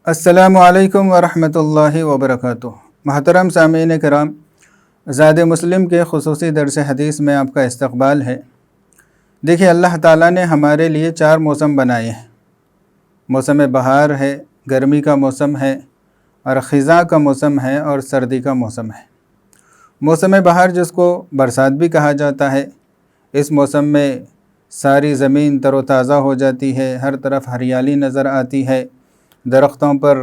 السلام علیکم ورحمۃ اللہ وبرکاتہ۔ محترم سامعین کرام، زاد مسلم کے خصوصی درس حدیث میں آپ کا استقبال ہے۔ دیکھیے، اللہ تعالیٰ نے ہمارے لیے 4 موسم بنائے ہیں۔ موسم بہار ہے، گرمی کا موسم ہے، اور خزاں کا موسم ہے، اور سردی کا موسم ہے۔ موسم بہار جس کو برسات بھی کہا جاتا ہے، اس موسم میں ساری زمین تر و تازہ ہو جاتی ہے، ہر طرف ہریالی نظر آتی ہے، درختوں پر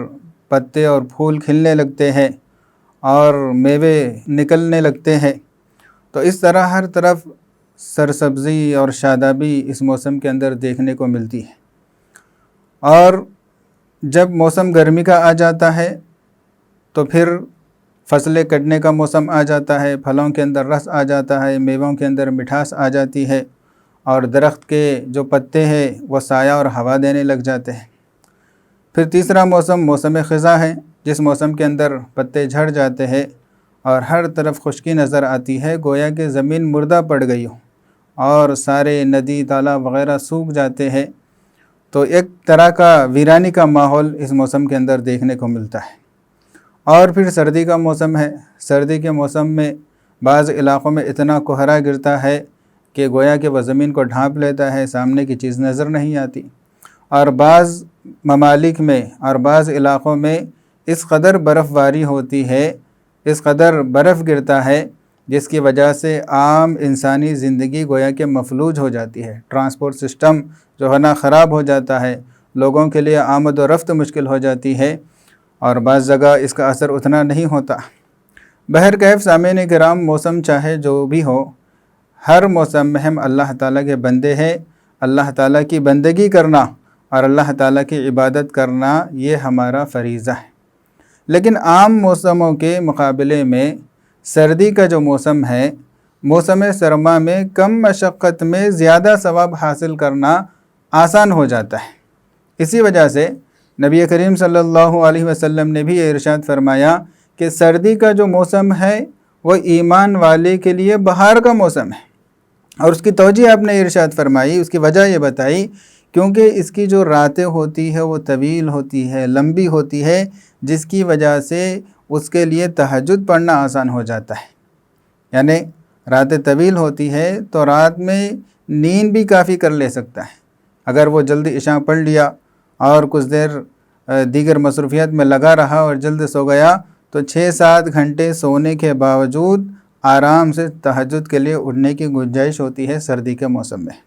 پتے اور پھول کھلنے لگتے ہیں اور میوے نکلنے لگتے ہیں۔ تو اس طرح ہر طرف سرسبزی اور شادابی اس موسم کے اندر دیکھنے کو ملتی ہے۔ اور جب موسم گرمی کا آ جاتا ہے تو پھر فصلیں کٹنے کا موسم آ جاتا ہے، پھلوں کے اندر رس آ جاتا ہے، میووں کے اندر مٹھاس آ جاتی ہے، اور درخت کے جو پتے ہیں وہ سایہ اور ہوا دینے لگ جاتے ہیں۔ پھر تیسرا موسم موسم خزاں ہے، جس موسم کے اندر پتے جھڑ جاتے ہیں اور ہر طرف خشکی نظر آتی ہے، گویا کہ زمین مردہ پڑ گئی ہو اور سارے ندی تالاب وغیرہ سوکھ جاتے ہیں۔ تو ایک طرح کا ویرانی کا ماحول اس موسم کے اندر دیکھنے کو ملتا ہے۔ اور پھر سردی کا موسم ہے۔ سردی کے موسم میں بعض علاقوں میں اتنا کہرا گرتا ہے کہ گویا کہ وہ زمین کو ڈھانپ لیتا ہے، سامنے کی چیز نظر نہیں آتی۔ اور بعض ممالک میں اور بعض علاقوں میں اس قدر برف باری ہوتی ہے، اس قدر برف گرتا ہے، جس کی وجہ سے عام انسانی زندگی گویا کہ مفلوج ہو جاتی ہے۔ ٹرانسپورٹ سسٹم جو ہے نا خراب ہو جاتا ہے، لوگوں کے لیے آمد و رفت مشکل ہو جاتی ہے، اور بعض جگہ اس کا اثر اتنا نہیں ہوتا۔ بہرکیف سامعین کرام، موسم چاہے جو بھی ہو، ہر موسم میں ہم اللہ تعالیٰ کے بندے ہیں۔ اللہ تعالیٰ کی بندگی کرنا اور اللہ تعالیٰ کی عبادت کرنا یہ ہمارا فریضہ ہے۔ لیکن عام موسموں کے مقابلے میں سردی کا جو موسم ہے، موسم سرما میں کم مشقت میں زیادہ ثواب حاصل کرنا آسان ہو جاتا ہے۔ اسی وجہ سے نبی کریم صلی اللہ علیہ وسلم نے بھی یہ ارشاد فرمایا کہ سردی کا جو موسم ہے وہ ایمان والے کے لیے بہار کا موسم ہے۔ اور اس کی توجہ آپ نے ارشاد فرمائی، اس کی وجہ یہ بتائی کیونکہ اس کی جو راتیں ہوتی ہے وہ طویل ہوتی ہے، لمبی ہوتی ہے، جس کی وجہ سے اس کے لیے تہجد پڑھنا آسان ہو جاتا ہے۔ یعنی راتیں طویل ہوتی ہے تو رات میں نیند بھی کافی کر لے سکتا ہے۔ اگر وہ جلدی عشاء پڑھ لیا اور کچھ دیر دیگر مصروفیات میں لگا رہا اور جلد سو گیا تو 6-7 گھنٹے سونے کے باوجود آرام سے تہجد کے لیے اٹھنے کی گنجائش ہوتی ہے سردی کے موسم میں۔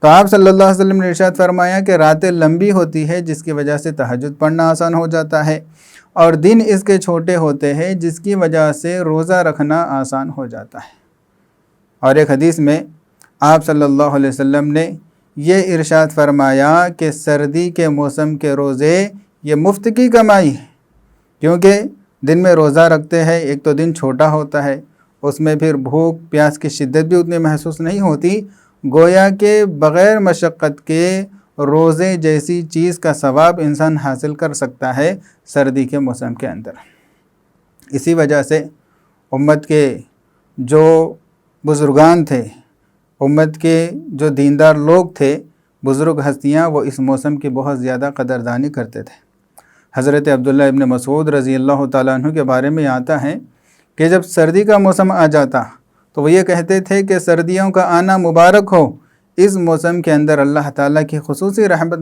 تو آپ صلی اللہ علیہ وسلم نے ارشاد فرمایا کہ راتیں لمبی ہوتی ہے، جس کی وجہ سے تہجد پڑھنا آسان ہو جاتا ہے، اور دن اس کے چھوٹے ہوتے ہیں، جس کی وجہ سے روزہ رکھنا آسان ہو جاتا ہے۔ اور ایک حدیث میں آپ صلی اللہ علیہ وسلم نے یہ ارشاد فرمایا کہ سردی کے موسم کے روزے یہ مفت کی کمائی ہے، کیونکہ دن میں روزہ رکھتے ہیں، ایک تو دن چھوٹا ہوتا ہے، اس میں پھر بھوک پیاس کی شدت بھی اتنی محسوس نہیں ہوتی، گویا کہ بغیر مشقت کے روزے جیسی چیز کا ثواب انسان حاصل کر سکتا ہے سردی کے موسم کے اندر۔ اسی وجہ سے امت کے جو بزرگان تھے، امت کے جو دیندار لوگ تھے، بزرگ ہستیاں، وہ اس موسم کی بہت زیادہ قدردانی کرتے تھے۔ حضرت عبداللہ ابن مسعود رضی اللہ تعالیٰ عنہ کے بارے میں آتا ہے کہ جب سردی کا موسم آ جاتا تو وہ یہ کہتے تھے کہ سردیوں کا آنا مبارک ہو، اس موسم کے اندر اللہ تعالیٰ کی خصوصی رحمت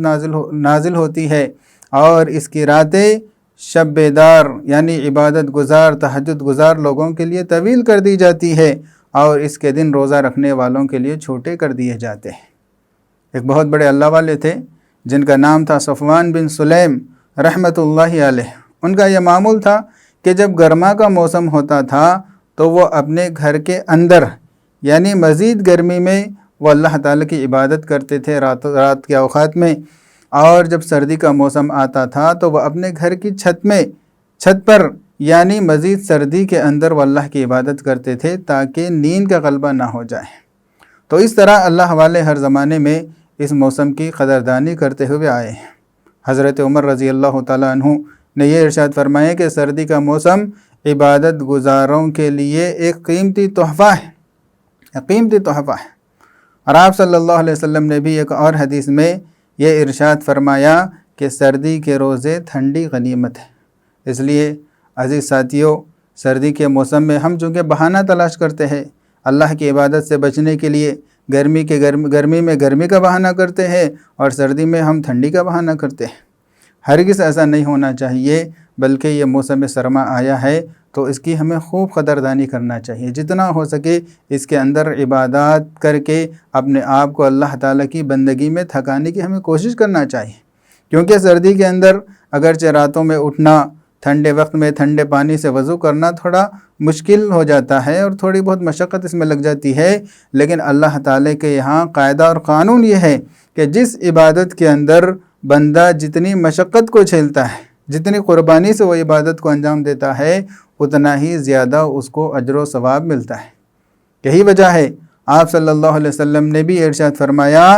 نازل ہوتی ہے، اور اس کی راتیں شب بیدار یعنی عبادت گزار، تہجد گزار لوگوں کے لیے طویل کر دی جاتی ہے، اور اس کے دن روزہ رکھنے والوں کے لیے چھوٹے کر دیے جاتے ہیں۔ ایک بہت بڑے اللہ والے تھے جن کا نام تھا صفوان بن سلیم رحمۃ اللہ علیہ۔ ان کا یہ معمول تھا کہ جب گرما کا موسم ہوتا تھا تو وہ اپنے گھر کے اندر یعنی مزید گرمی میں وہ اللہ تعالیٰ کی عبادت کرتے تھے رات کے اوقات میں، اور جب سردی کا موسم آتا تھا تو وہ اپنے گھر کی چھت پر یعنی مزید سردی کے اندر وہ اللہ کی عبادت کرتے تھے تاکہ نیند کا غلبہ نہ ہو جائے۔ تو اس طرح اللہ والے ہر زمانے میں اس موسم کی قدردانی کرتے ہوئے آئے ہیں۔ حضرت عمر رضی اللہ تعالیٰ عنہ نے یہ ارشاد فرمایا کہ سردی کا موسم عبادت گزاروں کے لیے ایک قیمتی تحفہ ہے، اور آپ صلی اللہ علیہ وسلم نے بھی ایک اور حدیث میں یہ ارشاد فرمایا کہ سردی کے روزے ٹھنڈی غنیمت ہے۔ اس لیے عزیز ساتھیوں، سردی کے موسم میں ہم چونکہ بہانہ تلاش کرتے ہیں اللہ کی عبادت سے بچنے کے لیے، گرمی میں گرمی کا بہانہ کرتے ہیں اور سردی میں ہم ٹھنڈی کا بہانہ کرتے ہیں۔ ہرگز ایسا نہیں ہونا چاہیے، بلکہ یہ موسم سرما آیا ہے تو اس کی ہمیں خوب قدردانی کرنا چاہیے۔ جتنا ہو سکے اس کے اندر عبادات کر کے اپنے آپ کو اللہ تعالیٰ کی بندگی میں تھکانے کی ہمیں کوشش کرنا چاہیے، کیونکہ سردی کے اندر اگرچہ راتوں میں اٹھنا، ٹھنڈے وقت میں ٹھنڈے پانی سے وضو کرنا تھوڑا مشکل ہو جاتا ہے اور تھوڑی بہت مشقت اس میں لگ جاتی ہے، لیکن اللہ تعالیٰ کے یہاں قاعدہ اور قانون یہ ہے کہ جس عبادت کے اندر بندہ جتنی مشقت کو جھیلتا ہے، جتنی قربانی سے وہ عبادت کو انجام دیتا ہے، اتنا ہی زیادہ اس کو اجر و ثواب ملتا ہے۔ یہی وجہ ہے آپ صلی اللہ علیہ وسلم نے بھی ارشاد فرمایا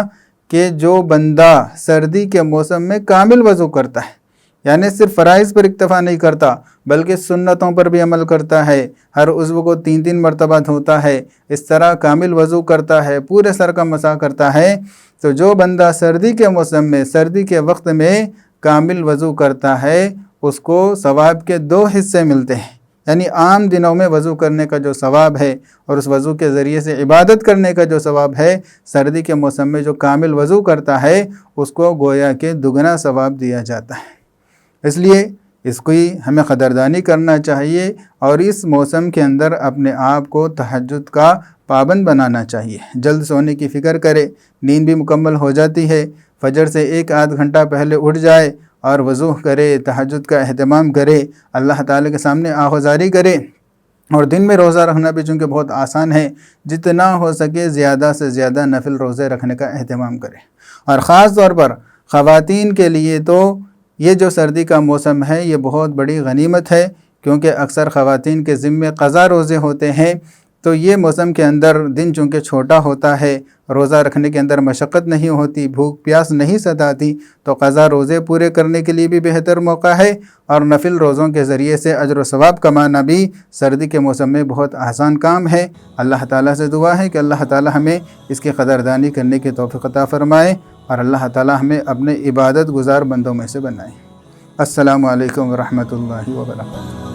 کہ جو بندہ سردی کے موسم میں کامل وضو کرتا ہے، یعنی صرف فرائض پر اکتفا نہیں کرتا بلکہ سنتوں پر بھی عمل کرتا ہے، ہر عضو کو 3 مرتبہ دھوتا ہے، اس طرح کامل وضو کرتا ہے، پورے سر کا مسح کرتا ہے، تو جو بندہ سردی کے موسم میں، سردی کے وقت میں کامل وضو کرتا ہے، اس کو ثواب کے 2 حصے ملتے ہیں۔ یعنی عام دنوں میں وضو کرنے کا جو ثواب ہے اور اس وضو کے ذریعے سے عبادت کرنے کا جو ثواب ہے، سردی کے موسم میں جو کامل وضو کرتا ہے اس کو گویا کہ دگنا ثواب دیا جاتا ہے۔ اس لیے اس کی ہمیں قدردانی کرنا چاہیے اور اس موسم کے اندر اپنے آپ کو تہجد کا پابند بنانا چاہیے۔ جلد سونے کی فکر کرے، نیند بھی مکمل ہو جاتی ہے، فجر سے 1 آدھ گھنٹہ پہلے اٹھ جائے اور وضو کرے، تہجد کا اہتمام کرے، اللہ تعالیٰ کے سامنے آہوازاری کرے۔ اور دن میں روزہ رکھنا بھی چونکہ بہت آسان ہے، جتنا ہو سکے زیادہ سے زیادہ نفل روزے رکھنے کا اہتمام کرے۔ اور خاص طور پر خواتین کے لیے تو یہ جو سردی کا موسم ہے یہ بہت بڑی غنیمت ہے، کیونکہ اکثر خواتین کے ذمے قضا روزے ہوتے ہیں، تو یہ موسم کے اندر دن چونکہ چھوٹا ہوتا ہے، روزہ رکھنے کے اندر مشقت نہیں ہوتی، بھوک پیاس نہیں ستاتی، تو قضا روزے پورے کرنے کے لیے بھی بہتر موقع ہے، اور نفل روزوں کے ذریعے سے اجر و ثواب کمانا بھی سردی کے موسم میں بہت آسان کام ہے۔ اللہ تعالیٰ سے دعا ہے کہ اللہ تعالیٰ ہمیں اس کی قدردانی کرنے کی توفیق عطا فرمائے اور اللہ تعالیٰ ہمیں اپنے عبادت گزار بندوں میں سے بنائے۔ السلام علیکم ورحمۃ اللہ وبرکاتہ۔